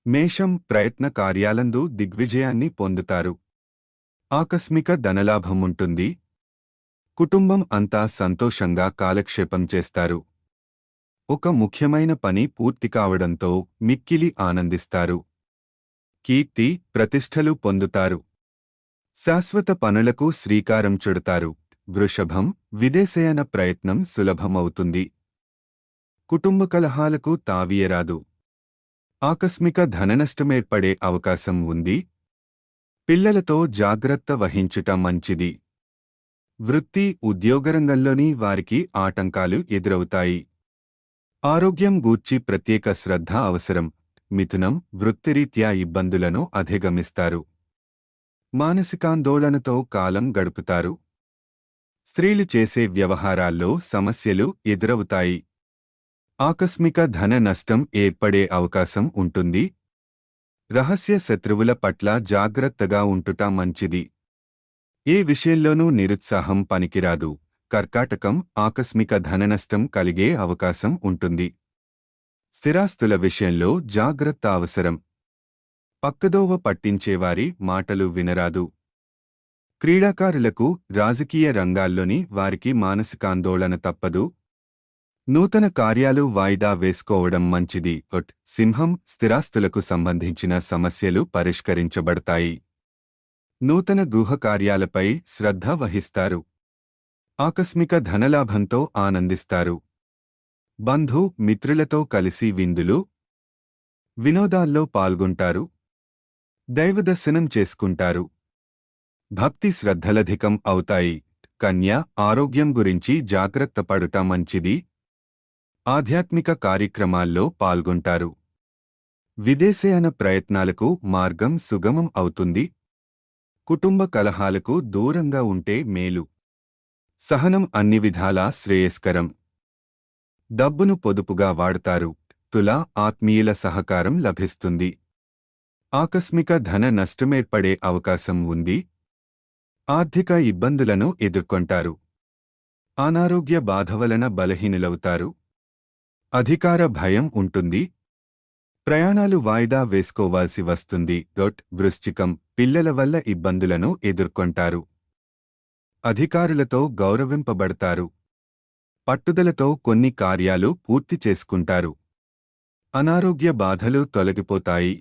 మేషం ప్రయత్న కార్యాలందు దిగ్విజయాన్ని పొందుతారు. ఆకస్మిక ధనలాభం ఉంటుంది. కుటుంబం అంతా సంతోషంగా కాలక్షేపం చేస్తారు. ఒక ముఖ్యమైన పని పూర్తి కావడంతో మిక్కిలి ఆనందిస్తారు. కీర్తి ప్రతిష్టలు పొందుతారు. శాశ్వత పనులకు శ్రీకారం చుడతారు. వృషభం విదేశయాన ప్రయత్నం సులభమవుతుంది. కుటుంబ కలహాలకు తావీయరాదు. ఆకస్మిక ధననష్టమేర్పడే అవకాశం ఉంది. పిల్లలతో జాగ్రత్త వహించుట మంచిది. వృత్తి ఉద్యోగరంగంలోని వారికి ఆటంకాలు ఎదురవుతాయి. ఆరోగ్యం గూర్చి ప్రత్యేక శ్రద్ధ అవసరం. మిథునం వృత్తిరీత్యా ఇబ్బందులను అధిగమిస్తారు. మానసికాందోళనతో కాలం గడుపుతారు. స్త్రీలు చేసే వ్యవహారాల్లో సమస్యలు ఎదురవుతాయి. ఆకస్మిక ధన నష్టం ఏర్పడే అవకాశం ఉంటుంది. రహస్య శత్రువుల పట్ల జాగ్రత్తగా ఉంటుట మంచిది. ఏ విషయంలోనూ నిరుత్సాహం పనికిరాదు. కర్కాటకం ఆకస్మిక ధననష్టం కలిగే అవకాశం ఉంటుంది. స్థిరాస్తుల విషయంలో జాగ్రత్త అవసరం. పక్కదోవ పట్టించేవారి మాటలు వినరాదు. క్రీడాకారులకు రాజకీయ రంగాల్లోని వారికి మానసికాందోళన తప్పదు. నూతన కార్యాలు వాయిదా వేసుకోవడం మంచిది. సింహం స్థిరాస్తులకు సంబంధించిన సమస్యలు పరిష్కరించబడతాయి. నూతన గృహ కార్యాలపై శ్రద్ధ వహిస్తారు. ఆకస్మిక ధనలాభంతో ఆనందిస్తారు. బంధు మిత్రులతో కలిసి విందులు వినోదాల్లో పాల్గొంటారు. దైవదర్శనం చేసుకుంటారు. భక్తి శ్రద్ధలధికం అవుతాయి. కన్య ఆరోగ్యం గురించి జాగ్రత్త పడుట మంచిది. ఆధ్యాత్మిక కార్యక్రమాల్లో పాల్గొంటారు. విదేశయాన ప్రయత్నాలకు మార్గం సుగమం అవుతుంది. కుటుంబ కలహాలకు దూరంగా ఉంటే మేలు. సహనం అన్ని విధాలా శ్రేయస్కరం. డబ్బును పొదుపుగా వాడతారు. తుల ఆత్మీయుల సహకారం లభిస్తుంది. ఆకస్మిక ధన నష్టమేర్పడే అవకాశం ఉంది. ఆర్థిక ఇబ్బందులను ఎదుర్కొంటారు. అనారోగ్య బాధ వలన బలహీనులవుతారు. అధికార భయం ఉంటుంది. ప్రయాణాలు వాయిదా వేసుకోవాల్సి వస్తుంది. వృశ్చికం పిల్లల వల్ల ఇబ్బందులను ఎదుర్కొంటారు. అధికారులతో గౌరవింపబడతారు. పట్టుదలతో కొన్ని కార్యాలు పూర్తి చేసుకుంటారు. అనారోగ్య బాధలు తొలగిపోతాయి.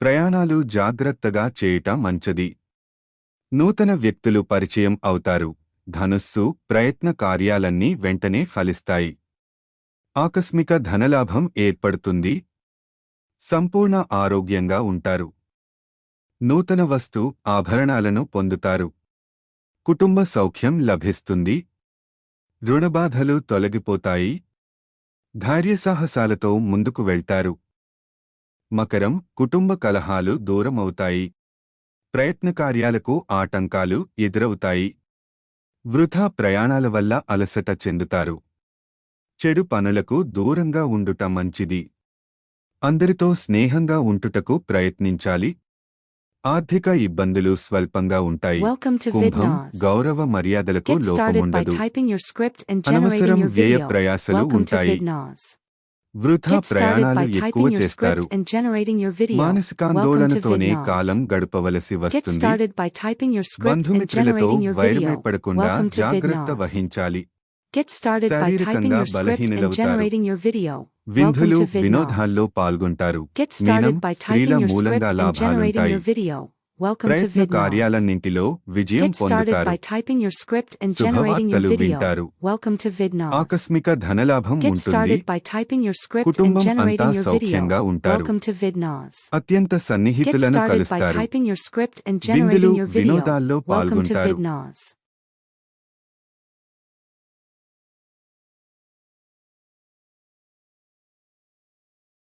ప్రయాణాలు జాగ్రత్తగా చేయుట మంచిది. నూతన వ్యక్తులు పరిచయం అవుతారు. ధనుస్సు ప్రయత్న కార్యాలన్నీ వెంటనే ఫలిస్తాయి. ఆకస్మిక ధనలాభం ఏర్పడుతుంది. సంపూర్ణ ఆరోగ్యంగా ఉంటారు. నూతన వస్తు ఆభరణాలను పొందుతారు. కుటుంబ సౌఖ్యం లభిస్తుంది. రుణబాధలు తొలగిపోతాయి. ధైర్యసాహసాలతో ముందుకు వెళ్తారు. మకరం కుటుంబ కలహాలు దూరమవుతాయి. ప్రయత్నకార్యాలకు ఆటంకాలు ఎదురవుతాయి. వృథా ప్రయాణాల వల్ల అలసట చెందుతారు. చెడు పనులకు దూరంగా ఉండుట మంచిది. అందరితో స్నేహంగా ఉంటుటకు ప్రయత్నించాలి. ఆర్థిక ఇబ్బందులు స్వల్పంగా ఉంటాయి. కుంభం గౌరవ మర్యాదలకు లోపముండదు. అనవసరం వ్యయ ప్రయాసలు ఉంటాయి. వృథా ప్రయాణాలు ఎక్కువ చేస్తారు. మానసికాందోళనతోనే కాలం గడపవలసి వస్తుంది. బంధుమిత్రులతో వైరమేర్పడకుండా జాగ్రత్త వహించాలి. శారీరకంగా బలహీనులవుతారు. విందులు వినోదాల్లో పాల్గొంటారు. మీనం స్త్రీల మూలంగా లాభాలుంటాయి. ప్రయత్న కార్యాలన్నింటిలో విజయం పొందుతారు. శుభవార్తలు వింటారు. ఆకస్మిక ధనలాభం ఉంటుంది. కుటుంబం అంతా సౌఖ్యంగా ఉంటారు. అత్యంత సన్నిహితులను కలుస్తారు. విందులు వినోదాల్లో పాల్గొంటారు.